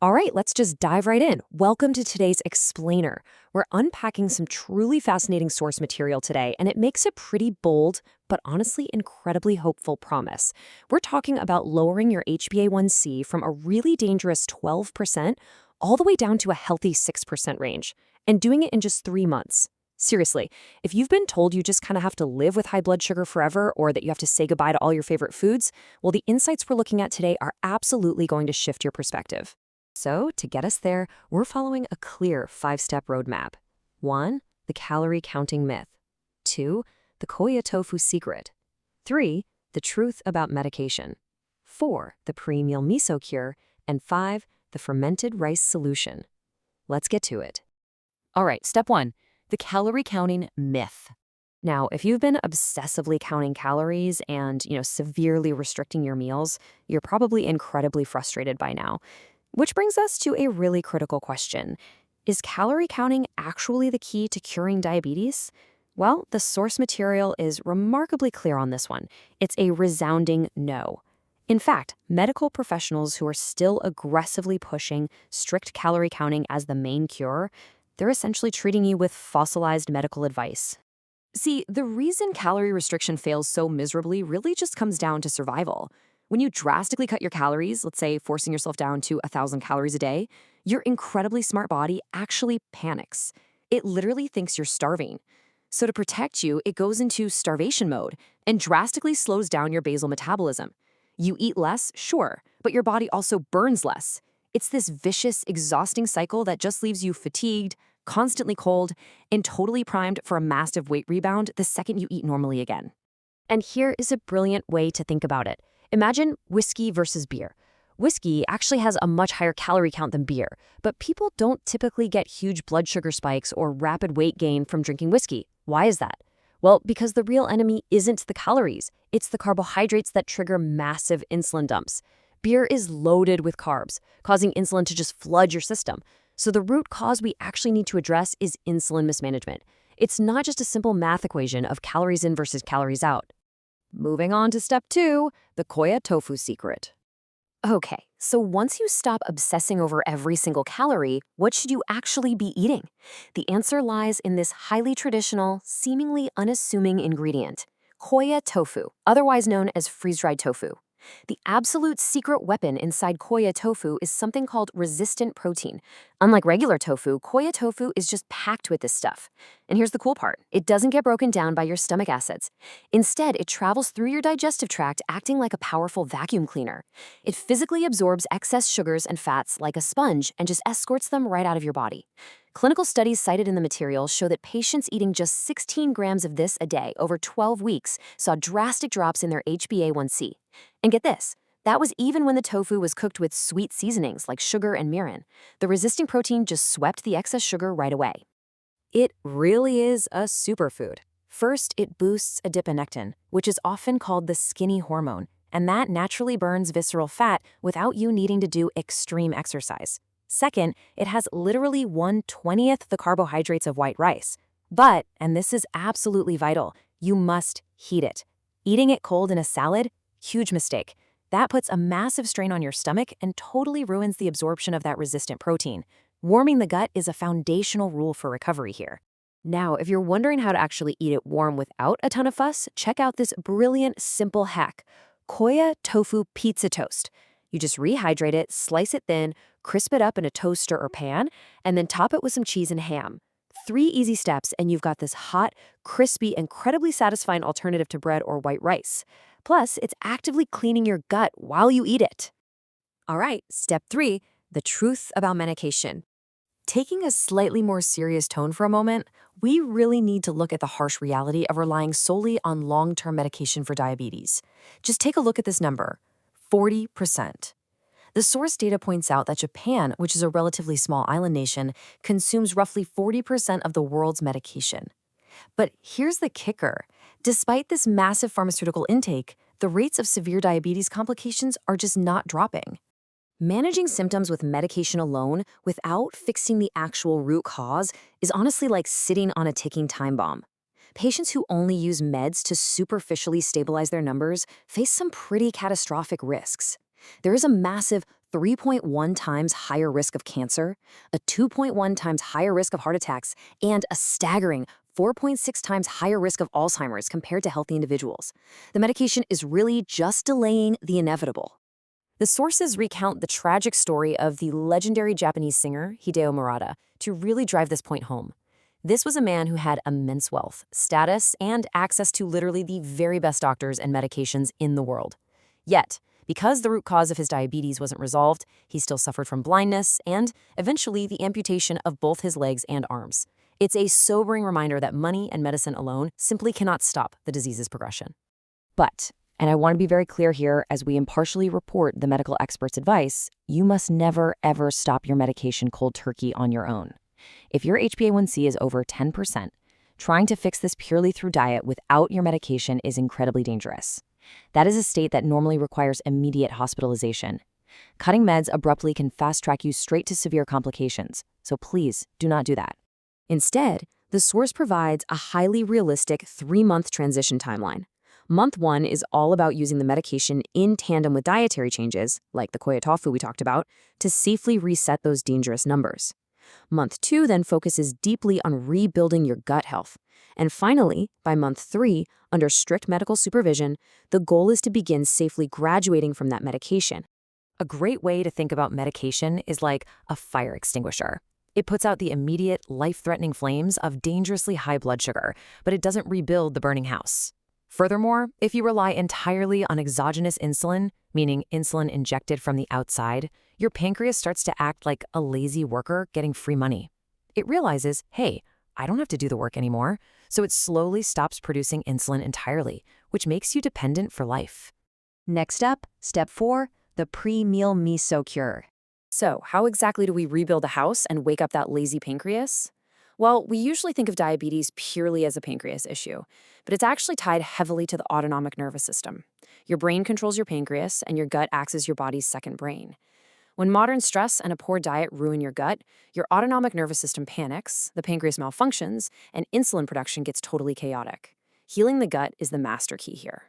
All right, let's just dive right in. Welcome to today's Explainer. We're unpacking some truly fascinating source material today, and it makes a pretty bold, but honestly incredibly hopeful promise. We're talking about lowering your HbA1c from a really dangerous 12% all the way down to a healthy 6% range, and doing it in just 3 months. Seriously, if you've been told you just kind of have to live with high blood sugar forever or that you have to say goodbye to all your favorite foods, well, the insights we're looking at today are absolutely going to shift your perspective. So, to get us there, we're following a clear 5-step roadmap. 1. The calorie counting myth. 2. The Koya tofu secret. 3. The truth about medication. 4. The pre-meal miso cure. And 5. The fermented rice solution. Let's get to it. All right, step 1, the calorie counting myth. Now, if you've been obsessively counting calories and, severely restricting your meals, you're probably incredibly frustrated by now. Which brings us to a really critical question. Is calorie counting actually the key to curing diabetes? Well, the source material is remarkably clear on this one. It's a resounding no. In fact, medical professionals who are still aggressively pushing strict calorie counting as the main cure, they're essentially treating you with fossilized medical advice. See, the reason calorie restriction fails so miserably really just comes down to survival. When you drastically cut your calories, let's say forcing yourself down to 1,000 calories a day, your incredibly smart body actually panics. It literally thinks you're starving. So to protect you, it goes into starvation mode and drastically slows down your basal metabolism. You eat less, sure, but your body also burns less. It's this vicious, exhausting cycle that just leaves you fatigued, constantly cold, and totally primed for a massive weight rebound the second you eat normally again. And here is a brilliant way to think about it. Imagine whiskey versus beer. Whiskey actually has a much higher calorie count than beer, but people don't typically get huge blood sugar spikes or rapid weight gain from drinking whiskey. Why is that? Well, because the real enemy isn't the calories, it's the carbohydrates that trigger massive insulin dumps. Beer is loaded with carbs, causing insulin to just flood your system. So the root cause we actually need to address is insulin mismanagement. It's not just a simple math equation of calories in versus calories out. Moving on to step 2, the Koya tofu secret. Okay, so once you stop obsessing over every single calorie, what should you actually be eating? The answer lies in this highly traditional, seemingly unassuming ingredient, Koya tofu, otherwise known as freeze-dried tofu. The absolute secret weapon inside Koya tofu is something called resistant protein. Unlike regular tofu, Koya tofu is just packed with this stuff. And here's the cool part. It doesn't get broken down by your stomach acids. Instead, it travels through your digestive tract acting like a powerful vacuum cleaner. It physically absorbs excess sugars and fats like a sponge and just escorts them right out of your body. Clinical studies cited in the material show that patients eating just 16 grams of this a day over 12 weeks saw drastic drops in their HbA1c. And get this, that was even when the tofu was cooked with sweet seasonings like sugar and mirin. The resisting protein just swept the excess sugar right away. It really is a superfood. First, it boosts adiponectin, which is often called the skinny hormone, and that naturally burns visceral fat without you needing to do extreme exercise. Second, it has literally 1/20th the carbohydrates of white rice. But, and this is absolutely vital, you must heat it. Eating it cold in a salad? Huge mistake. That puts a massive strain on your stomach and totally ruins the absorption of that resistant protein. Warming the gut is a foundational rule for recovery here. Now, if you're wondering how to actually eat it warm without a ton of fuss, check out this brilliant, simple hack, Koya tofu pizza toast. You just rehydrate it, slice it thin, crisp it up in a toaster or pan, and then top it with some cheese and ham. 3 easy steps, and you've got this hot, crispy, incredibly satisfying alternative to bread or white rice. Plus, it's actively cleaning your gut while you eat it. All right, step 3, the truth about medication. Taking a slightly more serious tone for a moment, we really need to look at the harsh reality of relying solely on long-term medication for diabetes. Just take a look at this number, 40%. The source data points out that Japan, which is a relatively small island nation, consumes roughly 40% of the world's medication. But here's the kicker. Despite this massive pharmaceutical intake, the rates of severe diabetes complications are just not dropping. Managing symptoms with medication alone without fixing the actual root cause is honestly like sitting on a ticking time bomb. Patients who only use meds to superficially stabilize their numbers face some pretty catastrophic risks. There is a massive 3.1 times higher risk of cancer, a 2.1 times higher risk of heart attacks, and a staggering 4.6 times higher risk of Alzheimer's compared to healthy individuals. The medication is really just delaying the inevitable. The sources recount the tragic story of the legendary Japanese singer Hideo Murata to really drive this point home. This was a man who had immense wealth, status, and access to literally the very best doctors and medications in the world. Yet, because the root cause of his diabetes wasn't resolved, he still suffered from blindness and, eventually, the amputation of both his legs and arms. It's a sobering reminder that money and medicine alone simply cannot stop the disease's progression. But, and I want to be very clear here as we impartially report the medical expert's advice, you must never, ever stop your medication cold turkey on your own. If your HbA1c is over 10%, trying to fix this purely through diet without your medication is incredibly dangerous. That is a state that normally requires immediate hospitalization. Cutting meds abruptly can fast-track you straight to severe complications, so please do not do that. Instead, the source provides a highly realistic 3-month transition timeline. Month 1 is all about using the medication in tandem with dietary changes, like the koya tofu we talked about, to safely reset those dangerous numbers. Month 2 then focuses deeply on rebuilding your gut health. And finally, by month 3, under strict medical supervision, the goal is to begin safely graduating from that medication. A great way to think about medication is like a fire extinguisher. It puts out the immediate, life-threatening flames of dangerously high blood sugar, but it doesn't rebuild the burning house. Furthermore, if you rely entirely on exogenous insulin, meaning insulin injected from the outside, your pancreas starts to act like a lazy worker getting free money. It realizes, hey, I don't have to do the work anymore, so it slowly stops producing insulin entirely, which makes you dependent for life. Next up, step 4, the pre-meal miso cure. So, how exactly do we rebuild a house and wake up that lazy pancreas? Well, we usually think of diabetes purely as a pancreas issue, but it's actually tied heavily to the autonomic nervous system. Your brain controls your pancreas, and your gut acts as your body's second brain. When modern stress and a poor diet ruin your gut, your autonomic nervous system panics, the pancreas malfunctions, and insulin production gets totally chaotic. Healing the gut is the master key here.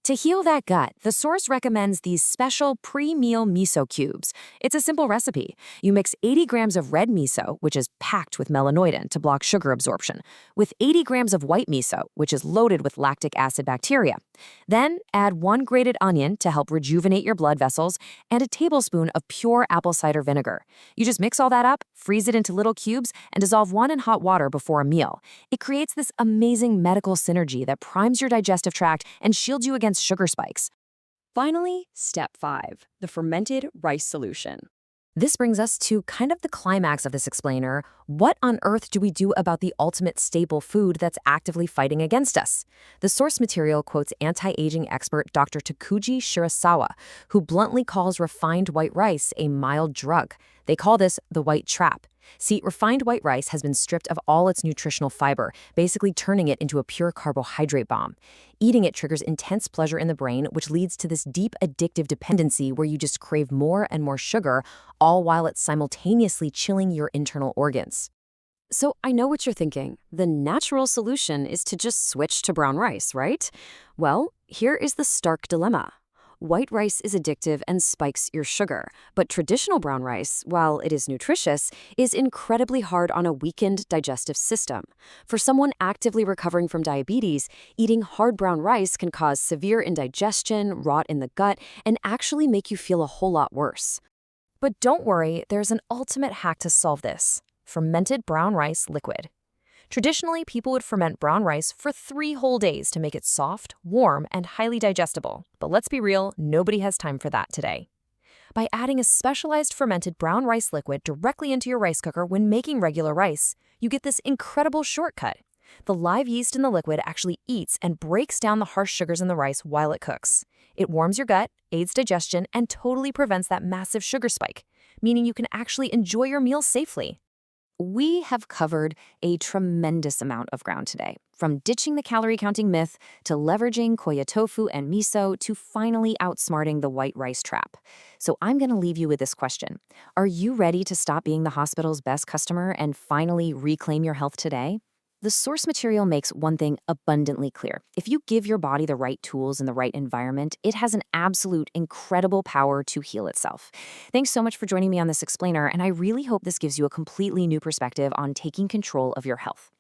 To heal that gut, the source recommends these special pre-meal miso cubes. It's a simple recipe. You mix 80 grams of red miso, which is packed with melanoidin to block sugar absorption, with 80 grams of white miso, which is loaded with lactic acid bacteria. Then add 1 grated onion to help rejuvenate your blood vessels and a tablespoon of pure apple cider vinegar. You just mix all that up, freeze it into little cubes, and dissolve one in hot water before a meal. It creates this amazing medical synergy that primes your digestive tract and shields you against sugar spikes. Finally, step 5, the fermented rice solution. This brings us to kind of the climax of this explainer. What on earth do we do about the ultimate staple food that's actively fighting against us? The source material quotes anti-aging expert Dr. Takuji Shirasawa, who bluntly calls refined white rice a mild drug. They call this the white trap. See, refined white rice has been stripped of all its nutritional fiber, basically turning it into a pure carbohydrate bomb. Eating it triggers intense pleasure in the brain, which leads to this deep addictive dependency where you just crave more and more sugar, all while it's simultaneously chilling your internal organs. So I know what you're thinking. The natural solution is to just switch to brown rice, right? Well, here is the stark dilemma. White rice is addictive and spikes your sugar, but traditional brown rice, while it is nutritious, is incredibly hard on a weakened digestive system. For someone actively recovering from diabetes, eating hard brown rice can cause severe indigestion, rot in the gut, and actually make you feel a whole lot worse. But don't worry, there's an ultimate hack to solve this: fermented brown rice liquid. Traditionally, people would ferment brown rice for 3 whole days to make it soft, warm, and highly digestible. But let's be real, nobody has time for that today. By adding a specialized fermented brown rice liquid directly into your rice cooker when making regular rice, you get this incredible shortcut. The live yeast in the liquid actually eats and breaks down the harsh sugars in the rice while it cooks. It warms your gut, aids digestion, and totally prevents that massive sugar spike, meaning you can actually enjoy your meals safely. We have covered a tremendous amount of ground today, from ditching the calorie counting myth to leveraging koya tofu and miso to finally outsmarting the white rice trap. So I'm going to leave you with this question. Are you ready to stop being the hospital's best customer and finally reclaim your health today? The source material makes one thing abundantly clear. If you give your body the right tools and the right environment, it has an absolute incredible power to heal itself. Thanks so much for joining me on this explainer, and I really hope this gives you a completely new perspective on taking control of your health.